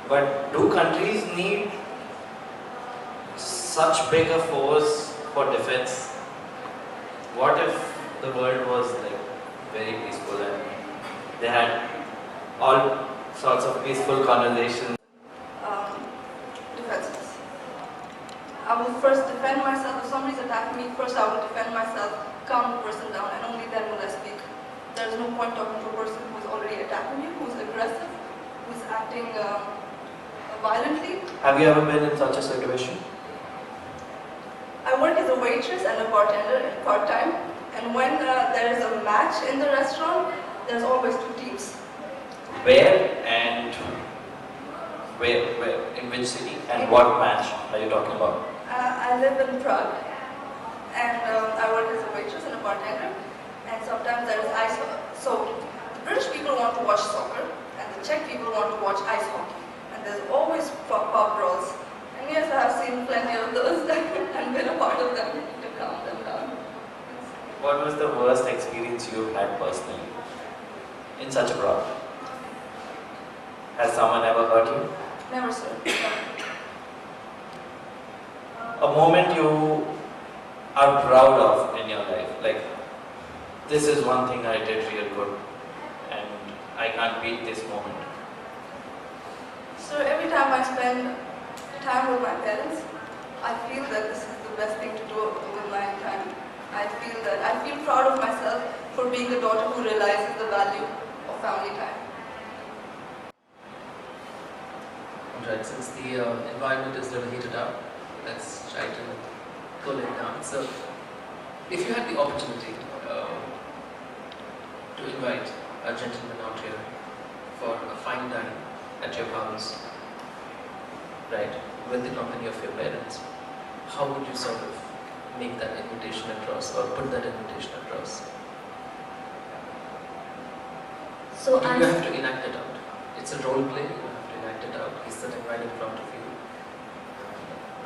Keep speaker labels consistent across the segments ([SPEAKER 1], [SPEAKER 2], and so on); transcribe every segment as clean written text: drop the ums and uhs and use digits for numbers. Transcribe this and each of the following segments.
[SPEAKER 1] But do countries need such big a force for defense? What if the world was like very peaceful and they had all sorts of peaceful conversations?
[SPEAKER 2] Defenses. I will first defend myself. If somebody's attacking me, first I will defend myself, calm the person down, and only then will I speak. There is no point talking to a person who is already attacking you, who is aggressive, who is acting violently.
[SPEAKER 1] Have you ever been in such a situation?
[SPEAKER 2] I work as a waitress and a bartender in part-time, and when there is a match in the restaurant, there's always two teams.
[SPEAKER 1] Where and where? In which city? And what match are you talking about?
[SPEAKER 2] I live in Prague, and I work as a waitress and a bartender, and sometimes there is ice hockey. So the British people want to watch soccer, and the Czech people want to watch ice hockey, and there's always pub brawls. And yes, I have seen plenty of those and been a part of them to calm them down.
[SPEAKER 1] What was the worst experience you had personally in such a brawl? Has someone ever hurt you?
[SPEAKER 2] Never, sir.
[SPEAKER 1] A moment you are proud of in your life, like this is one thing I did real good and I can't beat this moment.
[SPEAKER 2] So every time I spend time with my parents, I feel that this is the best thing to do with my time. I feel proud of myself for being the daughter who realizes the value of family time.
[SPEAKER 3] Alright, since the environment is a little heated up, let's try to cool it down. So, if you had the opportunity to invite a gentleman out here for a fine dine at your house, right, with the company of your parents, how would you sort of make that invitation across or put that invitation across?
[SPEAKER 4] So
[SPEAKER 3] you have to enact it out. It's a role play, you have to enact it out. He's sitting right in front of you.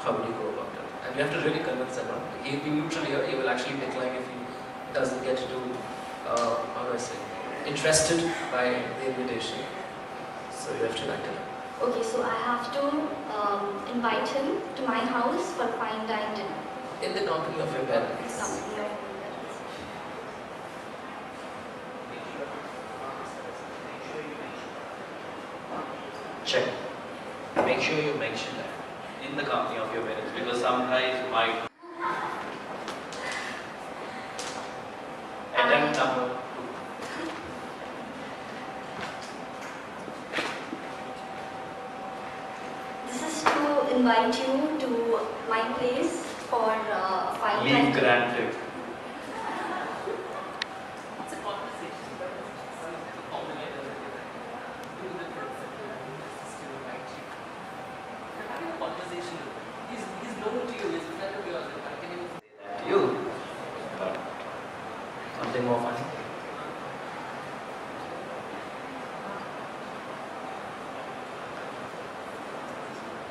[SPEAKER 3] How would you go about it? And you have to really convince him. He'll be neutral here, he will actually decline if he doesn't get to, how do I say, interested by the invitation. So you have to enact it out.
[SPEAKER 4] Okay, so I have to invite him to my house for a fine dine dinner.
[SPEAKER 3] In the company of your parents.
[SPEAKER 4] Company of my parents.
[SPEAKER 1] Check. Make sure you mention that in the company of your parents, because some guys might. Attempt number 2.
[SPEAKER 4] This is to invite you to my place for fine dine.
[SPEAKER 1] Leave grand trip. Something more funny?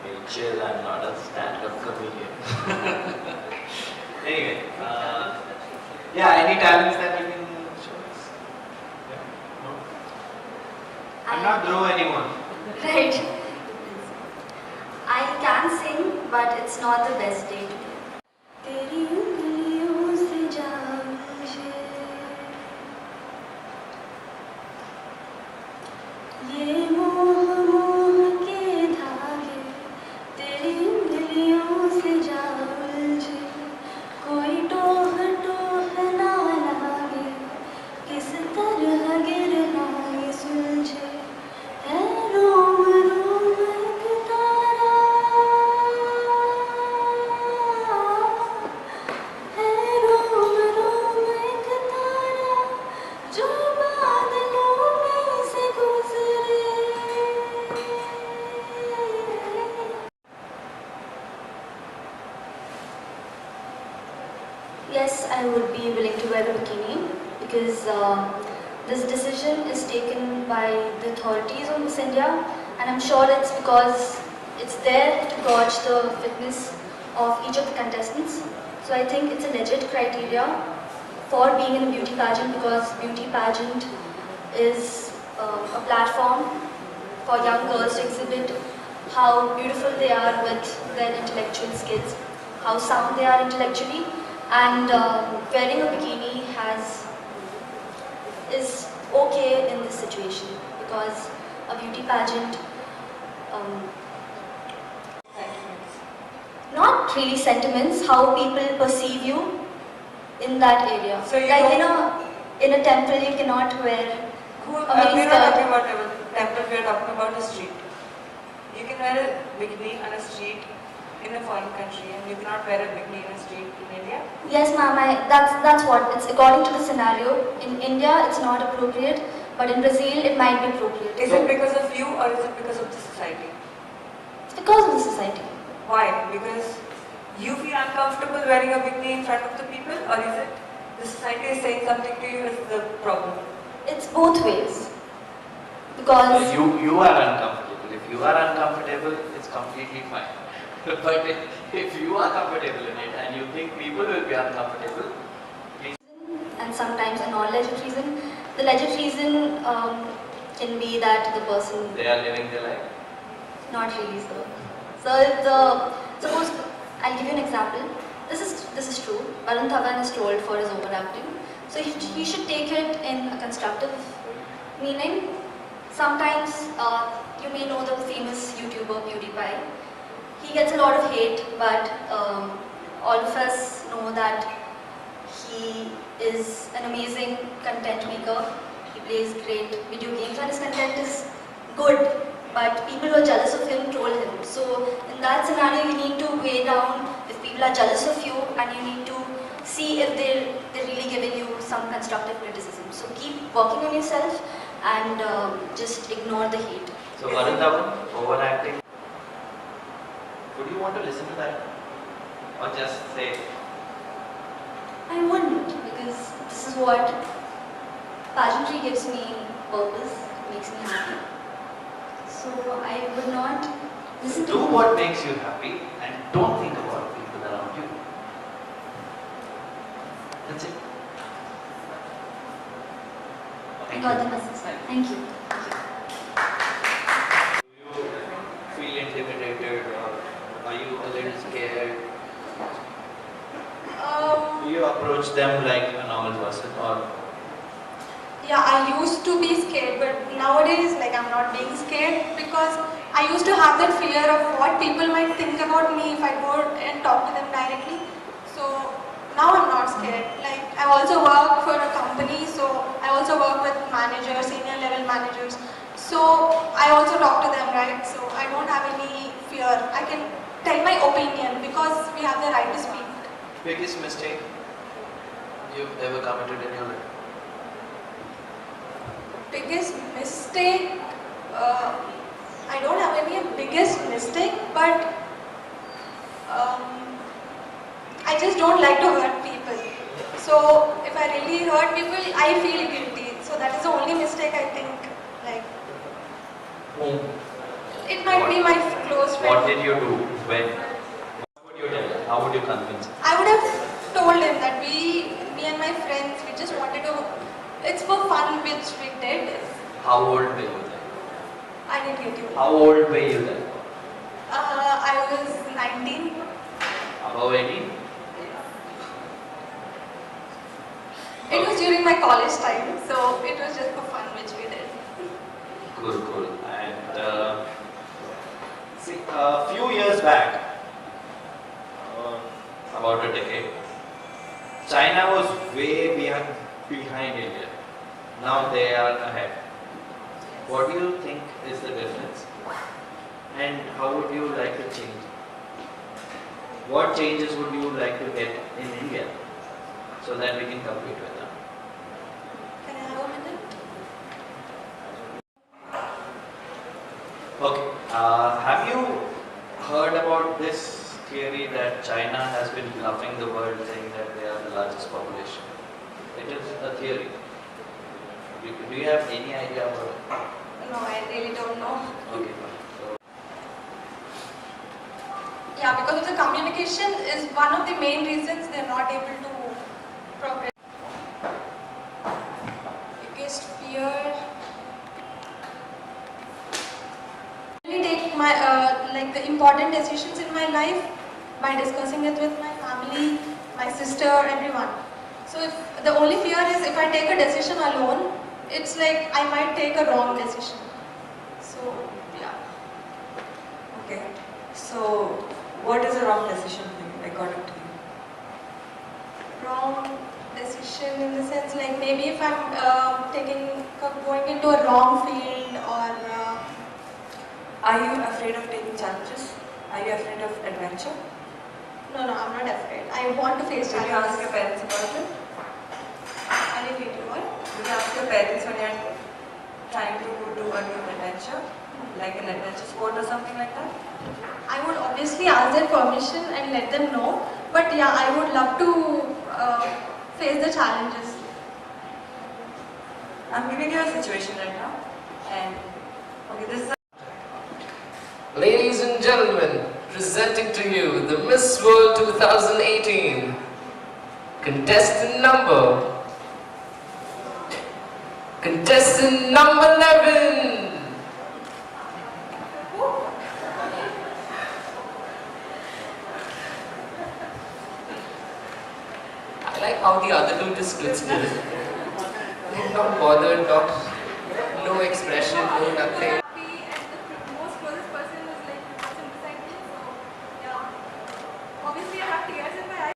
[SPEAKER 1] Hey, chill, I'm not a stand-up comedian. Anyway, yeah, any talents that you can show us? Yeah. No? I'm not throw anyone.
[SPEAKER 4] Right. I can sing, but it's not the best day today. तेरी उंगलियों से जान मुझे ये मोह मोह के धागे तेरी उंगलियों से जान मुझे कोई टोह टोह ना लागे किस तरह गिरना ये सुलझे है रोम रोम एक तारा है रोम रोम एक तारा जो बादलों में से गुजरे. Yes, I would be willing to wear a bikini because this decision is taken by the authorities of Miss India, and I'm sure it's because it's there to gauge the fitness of each of the contestants. So I think it's a legit criteria for being in a beauty pageant, because beauty pageant is a platform for young girls to exhibit how beautiful they are with their intellectual skills, how sound they are intellectually, and wearing a bikini is okay in this situation because a beauty pageant, not really sentiments, how people perceive you in that area.
[SPEAKER 2] So you
[SPEAKER 4] like
[SPEAKER 2] don't-
[SPEAKER 4] in a temple, you cannot wear
[SPEAKER 2] We're
[SPEAKER 4] a
[SPEAKER 2] not
[SPEAKER 4] mini
[SPEAKER 2] talking
[SPEAKER 4] skirt.
[SPEAKER 2] about temple, we are talking about the street. You can wear a bikini on a street in a foreign country and you cannot wear a bikini in a street in India.
[SPEAKER 4] Yes, ma'am. That's what it's according to the scenario. In India, it's not appropriate, but in Brazil, it might be appropriate.
[SPEAKER 2] Is it because of you or is it because of the society?
[SPEAKER 4] It's because of the society.
[SPEAKER 2] Why? Because you feel uncomfortable wearing a bikini in front of the people, or is it the society is saying something to you is the problem?
[SPEAKER 4] It's both ways. Because
[SPEAKER 1] You are uncomfortable. If you are uncomfortable, it's completely fine. But if you are comfortable in it and you think people will be uncomfortable, please.
[SPEAKER 4] and sometimes a non-legit reason. The legit reason can be that the person
[SPEAKER 1] They are living their life.
[SPEAKER 4] not really so. So suppose I'll give you an example. This is true. Varun Dhawan is trolled for his overacting. So he should take it in a constructive meaning. Sometimes you may know the famous YouTuber PewDiePie. He gets a lot of hate, but all of us know that he is an amazing content maker. He plays great video games and his content is good. But people who are jealous of him troll him. So in that scenario, you need to weigh down if people are jealous of you, and you need to see if they're really giving you some constructive criticism. So keep working on yourself and just ignore the hate.
[SPEAKER 1] So Varun Dhawan, overacting. Would you want to listen to that? Or just say,
[SPEAKER 4] I wouldn't, because this is what pageantry gives me purpose, makes me happy. So I would not listen to
[SPEAKER 1] do what makes you happy and don't think about people around you. That's it.
[SPEAKER 4] I got the message. Thank you.
[SPEAKER 1] Do you feel intimidated or are you a little scared? Do you approach them like a normal person or?
[SPEAKER 5] Yeah, I used to be scared, but nowadays, like, I'm not being scared because I used to have that fear of what people might think about me if I go and talk to them directly. So now I'm not scared. Like, I also work for a company, so I also work with managers, senior level managers. So I also talk to them, right? So I don't have any fear. I can tell my opinion because we have the right to speak.
[SPEAKER 1] Biggest mistake you've ever committed in your life?
[SPEAKER 5] Biggest mistake, I don't have any biggest mistake, but I just don't like to hurt people. So if I really hurt people, I feel guilty. So that is the only mistake I think. Like, it might be my close friend.
[SPEAKER 1] What did you do when? What would you tell? How would you convince him?
[SPEAKER 5] I would have told him that me and my friends, we just wanted to. It's for fun, which we did.
[SPEAKER 1] How old were you then?
[SPEAKER 5] I didn't get you.
[SPEAKER 1] How old were you then?
[SPEAKER 5] I was 19.
[SPEAKER 1] Above 18?
[SPEAKER 5] It was during my college time, so it was just for fun, which we did.
[SPEAKER 1] Cool. And see, a few years back, about a decade, China was way behind India. Now they are ahead. What do you think is the difference? And how would you like to change? What changes would you like to get in India so that we can compete with them?
[SPEAKER 5] Can I have a minute?
[SPEAKER 1] Okay. Have you heard about this theory that China has been bluffing the world saying that they are the largest population? It is a theory. Do you have any idea about it?
[SPEAKER 5] No, I really don't know.
[SPEAKER 1] Okay, fine. So,
[SPEAKER 5] Yeah, because of the communication is one of the main reasons they're not able to progress. Biggest fear. Really take like the important decisions in my life by discussing it with my family, my sister, everyone. So if the only fear is if I take a decision alone, it's like I might take a wrong decision. So yeah.
[SPEAKER 2] Okay. So what is a wrong decision for you, according to you?
[SPEAKER 5] Wrong decision in the sense like maybe if I'm going into a wrong field or.
[SPEAKER 2] Are you afraid of taking challenges? Are you afraid of adventure?
[SPEAKER 5] No, I'm not afraid. I want to face
[SPEAKER 2] Did
[SPEAKER 5] challenges.
[SPEAKER 2] you ask your parents about it?
[SPEAKER 5] I didn't get you what?
[SPEAKER 2] Did you ask your parents when you're trying to do a new adventure? Like an adventure sport or something like that?
[SPEAKER 5] I would obviously ask their permission and let them know. But yeah, I would love to face the challenges.
[SPEAKER 2] I'm giving you a situation right now. And okay, this is
[SPEAKER 3] Ladies and gentlemen, presenting to you the Miss World 2018 contestant number 11. I like how the other two just stood still. They're not bothered, no expression, no nothing.
[SPEAKER 5] Obviously, I have tears in my eyes.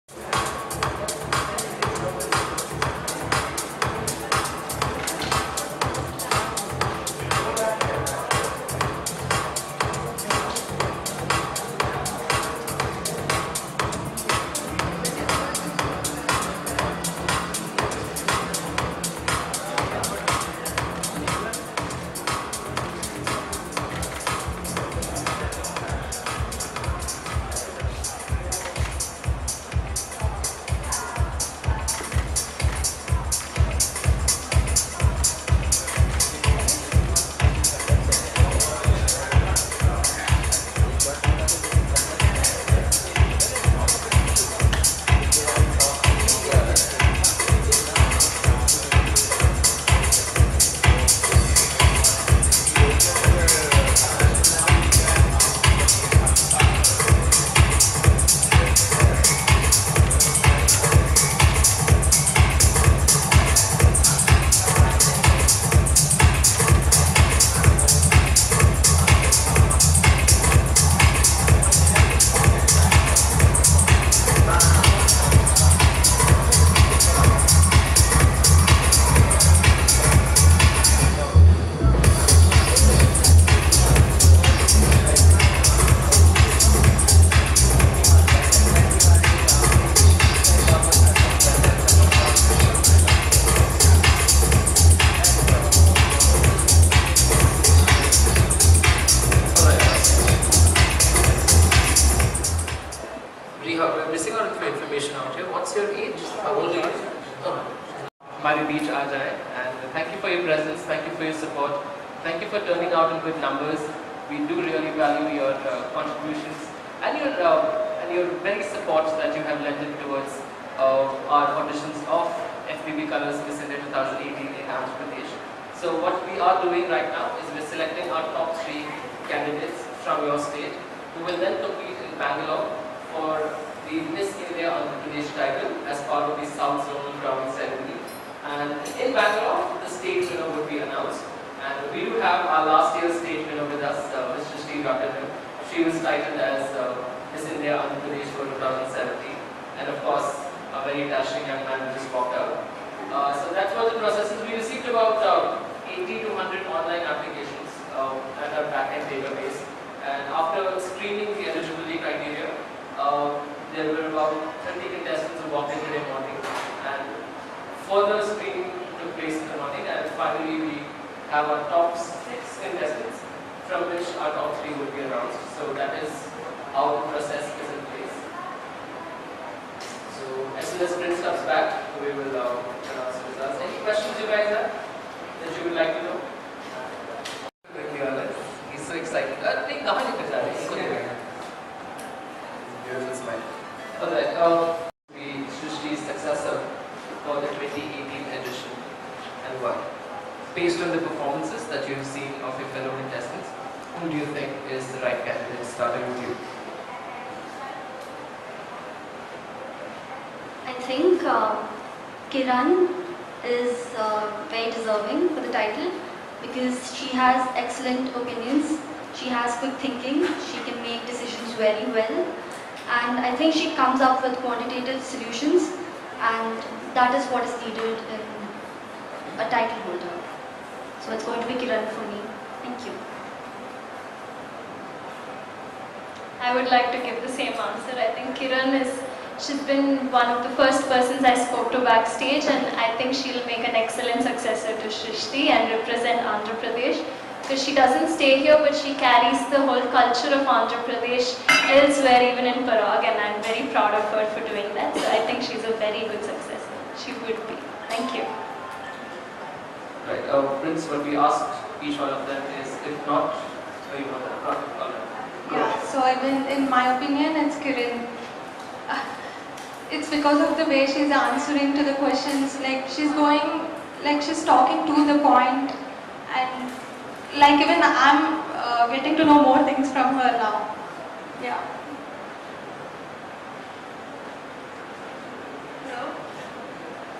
[SPEAKER 3] We're missing out for information out here. What's your age? How old are you? Mari Beach aa jaye. And thank you for your presence. Thank you for your support. Thank you for turning out in good numbers. We do really value your contributions and your very support that you have lended towards our auditions of FBB Colors Miss India 2018 in Andhra Pradesh. So what we are doing right now is we're selecting our top 3 candidates from your state who will then compete in Bangalore for the Miss India Andhra Pradesh title as part of the South Zone crowning ceremony. And in Bangalore, the state winner would be announced. And we do have our last year's state winner with us, Ms. Srishti Vyakaranam. She was titled as Miss India Andhra Pradesh for 2017. And of course, a very dashing young man who just walked out. So that's what the process is. We received about 80 to 100 online applications at our backend database. And after screening the eligibility criteria, there were about 30 contestants who walked in today morning. And further screening took place in the morning. And finally, we have our top 6 contestants, from which our top 3 would be announced. So that is how the process is in place. So as soon as Prince comes back, we will announce the results. Any questions you guys have that you would like to know? He's so excited. Beautiful smile. Alright, we Srishti's successor for the 2018 edition. And why? Based on the performances that you have seen of your fellow contestants, who do you think is the right candidate, starting with you?
[SPEAKER 4] I think Kiran is very deserving for the title because she has excellent opinions, she has quick thinking, she can make decisions very well, and I think she comes up with quantitative solutions, and that is what is needed in a title holder. So it's going to be Kiran for me. Thank you.
[SPEAKER 6] I would like to give the same answer. I think she's been one of the first persons I spoke to backstage, and I think she'll make an excellent successor to Srishti and represent Andhra Pradesh, because she doesn't stay here but she carries the whole culture of Andhra Pradesh elsewhere, even in Parag, and I'm very proud of her for doing that. So I think she's a very good successor. She would be. Thank you.
[SPEAKER 3] Right, Prince, what we asked each one of them is, if not, you know that, not if not.
[SPEAKER 5] Yeah, so I mean, in my opinion, it's Kiran. It's because of the way she's answering to the questions, like she's talking to the point, and like even I'm getting to know more things from her now. Yeah.
[SPEAKER 2] No,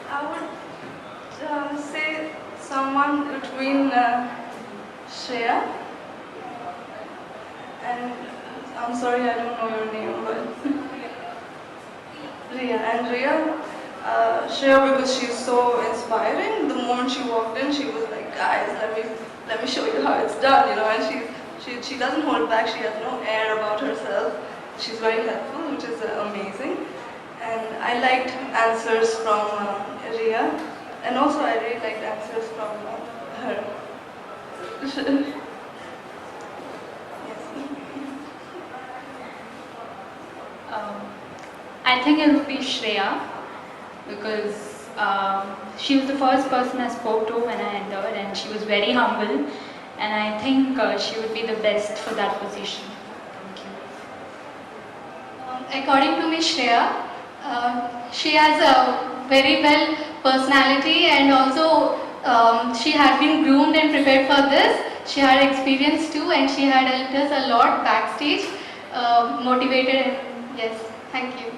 [SPEAKER 2] I would say someone between Shreya and, I'm sorry I don't know your name, but Riya. And Riya, Shreya, because she's so inspiring. The moment she walked in, she was like, guys, let me show you how it's done, you know. And she doesn't hold back. She has no air about herself. She's very helpful, which is amazing. And I liked answers from Riya, and also I really liked answers from her. Yes.
[SPEAKER 6] I think it would be Shreya, because she was the first person I spoke to when I entered, and she was very humble, and I think she would be the best for that position. Thank you.
[SPEAKER 5] According to me, Shreya, she has a very well personality, and also she had been groomed and prepared for this. She had experience too, and she had helped us a lot backstage, motivated, and yes, thank you.